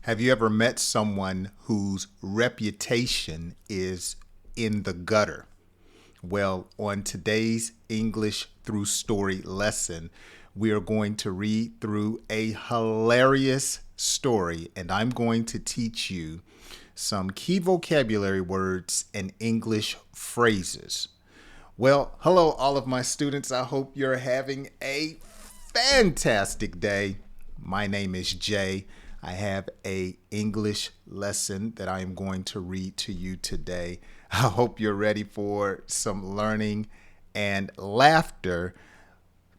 Have you ever met someone whose reputation is in the gutter? Well, on today's English Through Story lesson, we are going to read through a hilarious story, and I'm going to teach you some key vocabulary words and English phrases. Well, hello, all of my students. I hope you're having a fantastic day. My name is Jay. I have a English lesson that I am going to read to you today. I hope you're ready for some learning and laughter.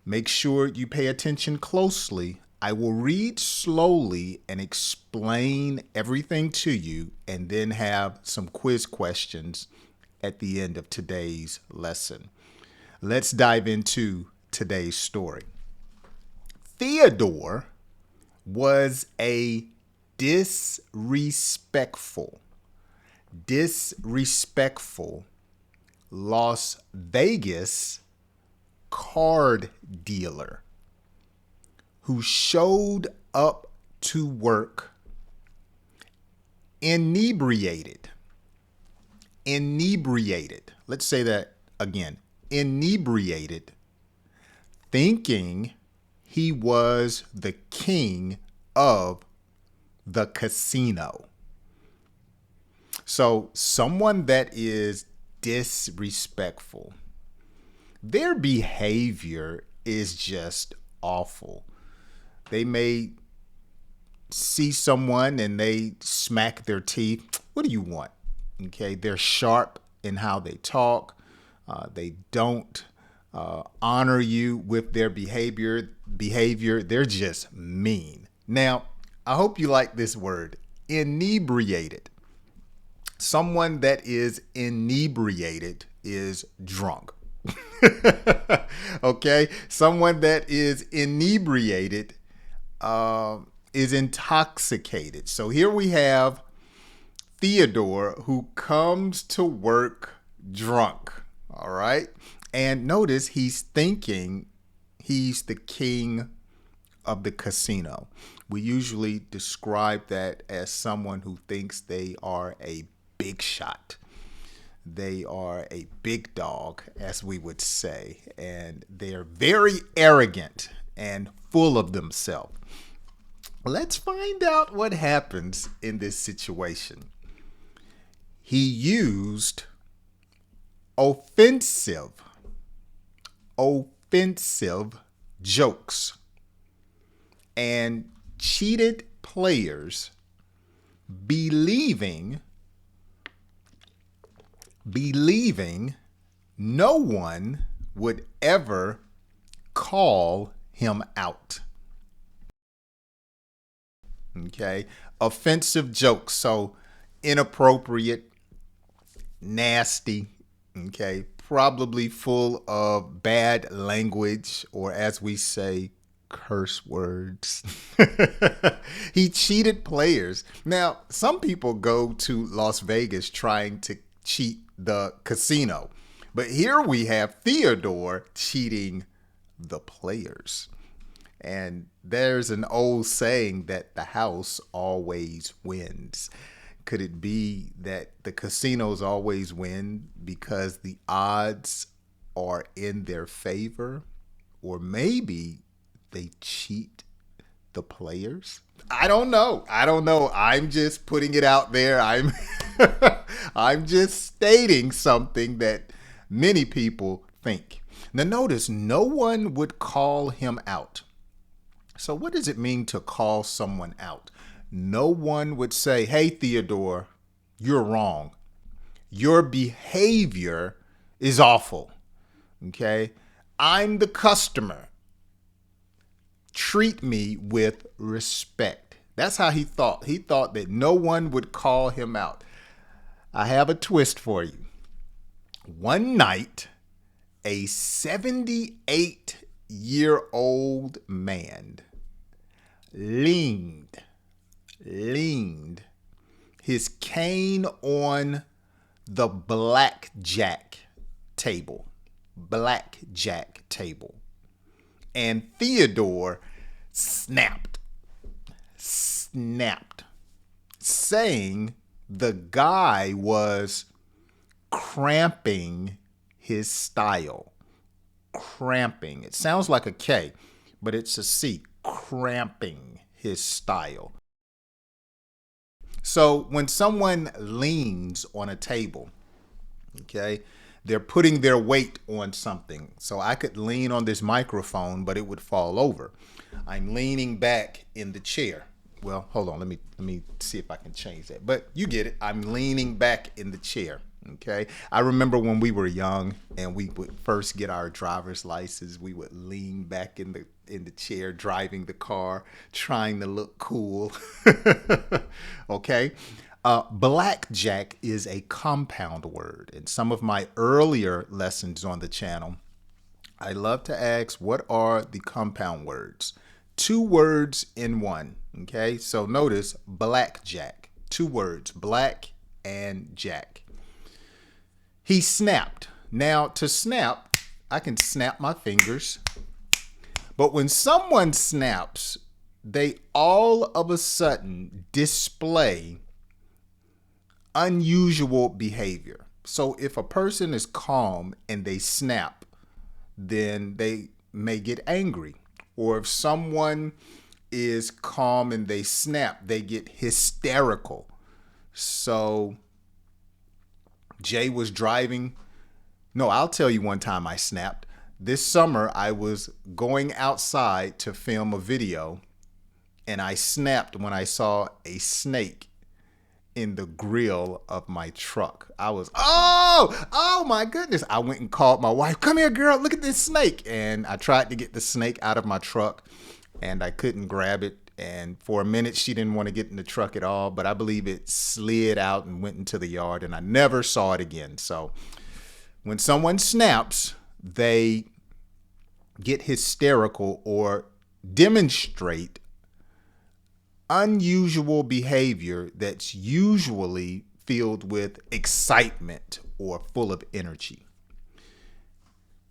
Make sure you pay attention closely. I will read slowly and explain everything to you, and then have some quiz questions at the end of today's lesson. Let's dive into today's story. Theodore was a disrespectful Las Vegas card dealer who showed up to work inebriated. Let's say that again. Inebriated, thinking he was the king of the casino. So someone that is disrespectful, their behavior is just awful. They may see someone and they smack their teeth. What do you want? Okay, they're sharp in how they talk. They don't honor you with their behavior. They're just mean. Now, I hope you like this word, inebriated. Someone that is inebriated is drunk. Okay? Someone that is inebriated is intoxicated. So here we have Theodore, who comes to work drunk. All right? And notice he's thinking he's the king of the casino. We usually describe that as someone who thinks they are a big shot. They are a big dog, as we would say, and they're very arrogant and full of themselves. Let's find out what happens in this situation. He used offensive jokes and cheated players, believing no one would ever call him out. Okay, offensive jokes, so inappropriate, nasty, okay, probably full of bad language, or as we say, curse words. He cheated players. Now, some people go to Las Vegas trying to cheat the casino, but here we have Theodore cheating the players. And there's an old saying that the house always wins. Could it be that the casinos always win because the odds are in their favor? Or maybe they cheat the players? I don't know. I'm just putting it out there. I'm just stating something that many people think. Now notice, no one would call him out. So what does it mean to call someone out? No one would say, hey, Theodore, you're wrong. Your behavior is awful. Okay? I'm the customer. Treat me with respect. That's how he thought. He thought that no one would call him out. I have a twist for you. One night, a 78-year-old man leaned his cane on the blackjack table. And Theodore snapped. saying the guy was cramping his style. Cramping. It sounds like a K, but it's a C. Cramping his style. So when someone leans on a table, okay, they're putting their weight on something. So I could lean on this microphone, but it would fall over. I'm leaning back in the chair. Well, hold on. Let me see if I can change that. But you get it. I'm leaning back in the chair. Okay. I remember when we were young and we would first get our driver's license, we would lean back in the chair, driving the car, trying to look cool. Okay. Blackjack is a compound word. In some of my earlier lessons on the channel, I love to ask, what are the compound words? 2 words in one. Okay, so notice blackjack. 2 words, black and jack. He snapped. Now, to snap, I can snap my fingers. But when someone snaps, they all of a sudden display unusual behavior. So if a person is calm and they snap, then they may get angry. Or if someone is calm and they snap, they get hysterical. So Jay was driving. No, I'll tell you one time I snapped. This summer, I was going outside to film a video, and I snapped when I saw a snake in the grill of my truck. I was, oh my goodness. I went and called my wife. Come here, girl, look at this snake. And I tried to get the snake out of my truck, and I couldn't grab it. And for a minute, she didn't want to get in the truck at all, but I believe it slid out and went into the yard, and I never saw it again. So when someone snaps, they get hysterical or demonstrate unusual behavior that's usually filled with excitement or full of energy.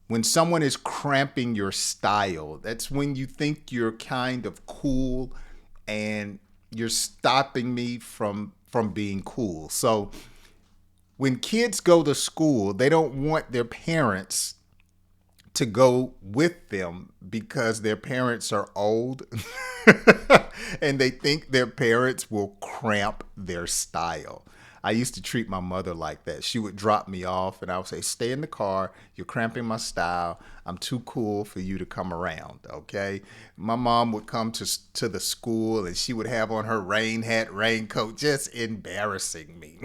When someone is cramping your style, that's when you think you're kind of cool and you're stopping me from being cool. So when kids go to school, they don't want their parents to go with them because their parents are old and they think their parents will cramp their style. I used to treat my mother like that. She would drop me off and I would say, stay in the car. You're cramping my style. I'm too cool for you to come around. Okay. My mom would come to the school and she would have on her rain hat, raincoat, just embarrassing me,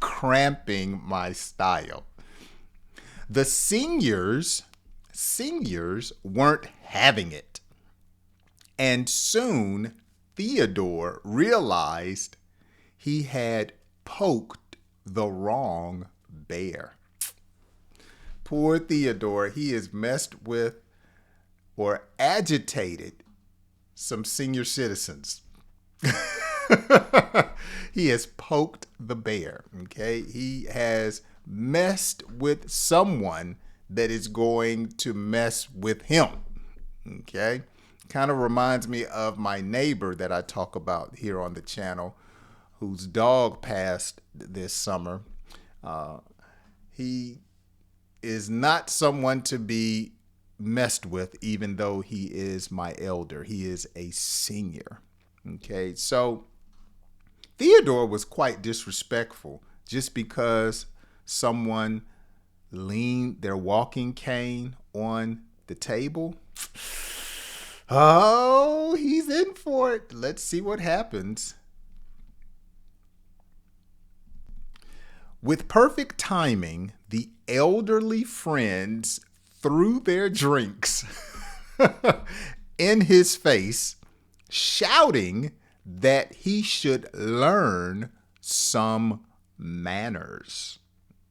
cramping my style. The seniors weren't having it. And soon Theodore realized he had poked the wrong bear. Poor Theodore, he has messed with or agitated some senior citizens. He has poked the bear, okay? He has messed with someone that is going to mess with him, okay? Kind of reminds me of my neighbor that I talk about here on the channel, whose dog passed this summer. He is not someone to be messed with, even though he is my elder. He is a senior. Okay, so Theodore was quite disrespectful just because someone leaned their walking cane on the table. Oh, he's in for it. Let's see what happens. With perfect timing, the elderly friends threw their drinks in his face, shouting that he should learn some manners.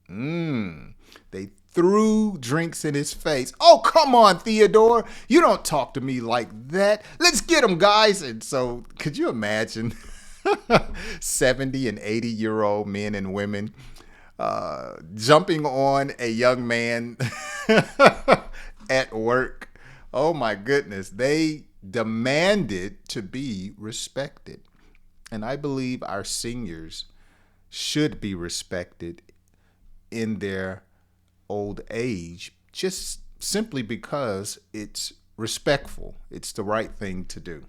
They threw drinks in his face. Oh, come on, Theodore. You don't talk to me like that. Let's get him, guys. And so could you imagine 70 and 80-year-old men and women jumping on a young man at work? Oh my goodness. They demanded to be respected. And I believe our seniors should be respected in their old age, just simply because it's respectful. It's the right thing to do.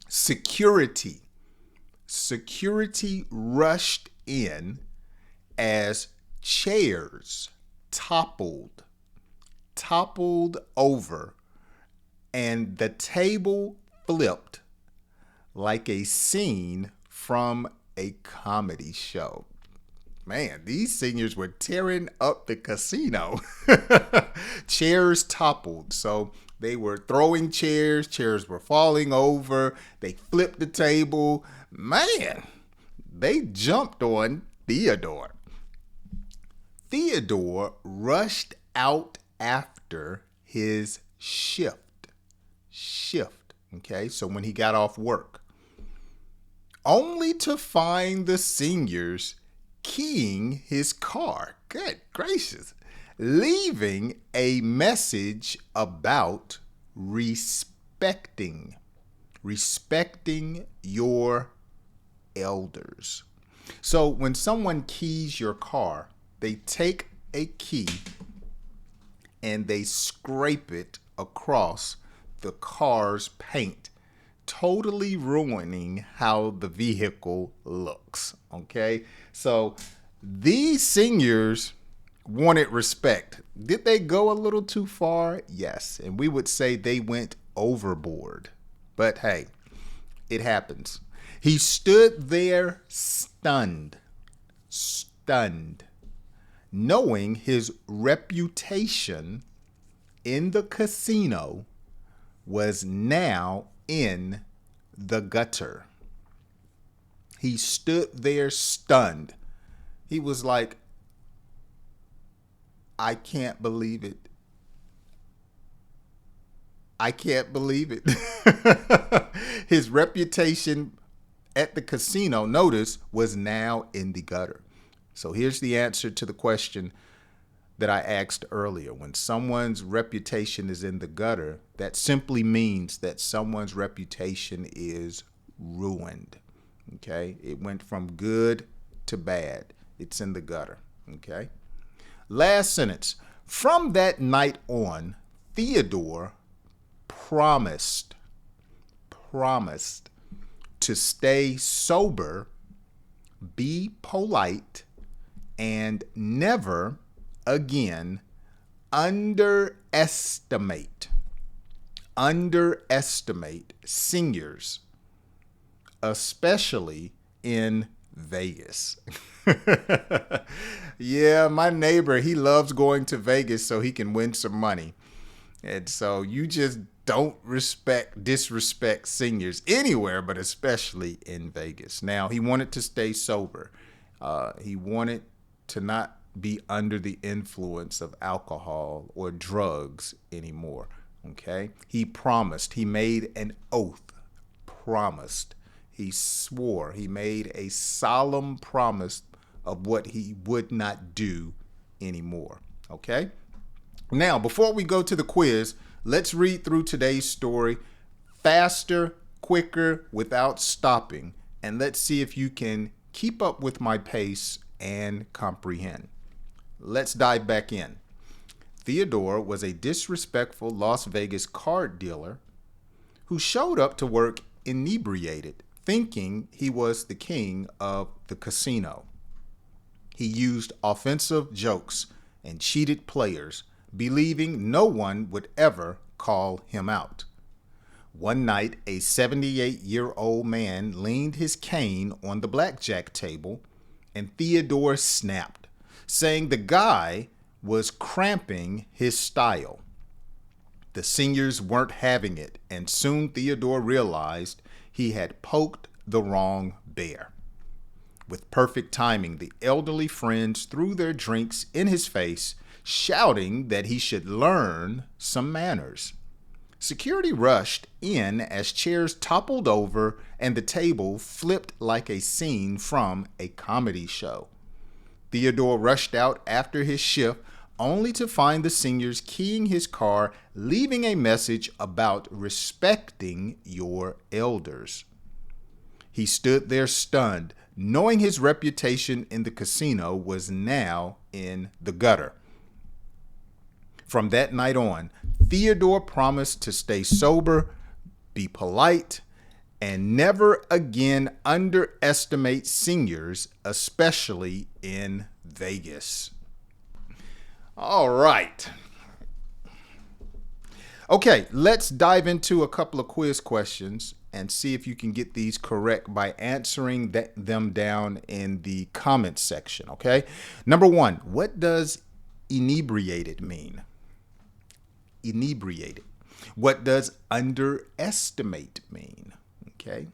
Security. Security rushed in as chairs toppled over, and the table flipped like a scene from a comedy show. Man, these seniors were tearing up the casino. Chairs toppled. So they were throwing chairs. Chairs were falling over. They flipped the table. Man, they jumped on Theodore. Theodore rushed out after his shift. Okay, so when he got off work, only to find the seniors keying his car. Good gracious. Leaving a message about respecting your elders. So when someone keys your car, they take a key and they scrape it across the car's paint, totally ruining how the vehicle looks. Okay, so these seniors wanted respect. Did they go a little too far? Yes, and we would say they went overboard. But hey, it happens. He stood there stunned, knowing his reputation in the casino was now in the gutter. He stood there stunned. He was like, I can't believe it. I can't believe it. His reputation at the casino, notice, was now in the gutter. So here's the answer to the question that I asked earlier. When someone's reputation is in the gutter, that simply means that someone's reputation is ruined. Okay? It went from good to bad. It's in the gutter. Okay? Last sentence. From that night on, Theodore promised to stay sober, be polite, and never again underestimate seniors, especially in Vegas. Yeah, my neighbor, he loves going to Vegas so he can win some money. And so you just don't disrespect seniors anywhere, but especially in Vegas. Now, he wanted to stay sober. He wanted to not be under the influence of alcohol or drugs anymore. Okay? He promised. He made an oath. Promised. He swore. He made a solemn promise of what he would not do anymore. Okay? Now, before we go to the quiz, let's read through today's story faster, quicker, without stopping, and let's see if you can keep up with my pace and comprehend. Let's dive back in. Theodore was a disrespectful Las Vegas card dealer who showed up to work inebriated, thinking he was the king of the casino. He used offensive jokes and cheated players, believing no one would ever call him out. One night, a 78-year-old man leaned his cane on the blackjack table, and Theodore snapped, saying the guy was cramping his style. The seniors weren't having it, and soon Theodore realized he had poked the wrong bear. With perfect timing, the elderly friends threw their drinks in his face, shouting that he should learn some manners. Security rushed in as chairs toppled over and the table flipped like a scene from a comedy show. Theodore rushed out after his shift, only to find the seniors keying his car, leaving a message about respecting your elders. He stood there stunned, knowing his reputation in the casino was now in the gutter. From that night on, Theodore promised to stay sober, be polite, and never again underestimate seniors, especially in Vegas. All right. Okay, let's dive into a couple of quiz questions and see if you can get these correct by answering them down in the comments section, okay? Number one, what does inebriated mean? Inebriated. What does underestimate mean? Okay,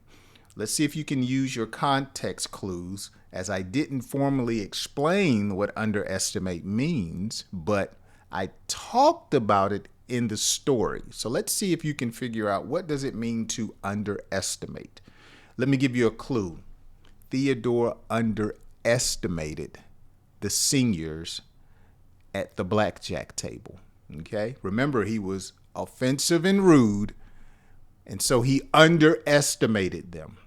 let's see if you can use your context clues, as I didn't formally explain what underestimate means, but I talked about it in the story. So let's see if you can figure out what does it mean to underestimate. Let me give you a clue. Theodore underestimated the seniors at the blackjack table. Okay, remember, he was offensive and rude, and so he underestimated them.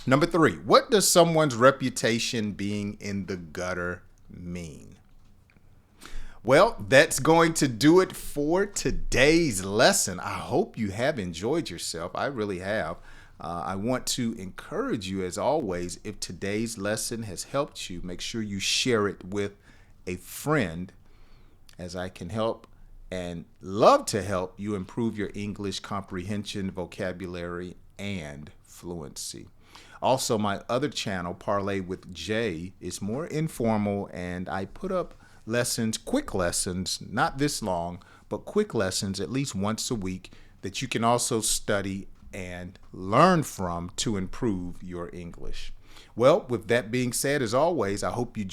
Number three, what does someone's reputation being in the gutter mean? Well, that's going to do it for today's lesson. I hope you have enjoyed yourself. I really have. I want to encourage you, as always, if today's lesson has helped you, make sure you share it with a friend, as I can help and love to help you improve your English comprehension, vocabulary, and fluency. Also, my other channel, Parlay with Jay, is more informal, and I put up lessons, quick lessons, not this long, but quick lessons at least once a week that you can also study and learn from to improve your English. Well, with that being said, as always, I hope you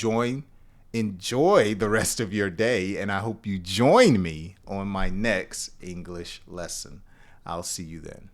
enjoy the rest of your day, and I hope you join me on my next English lesson. I'll see you then.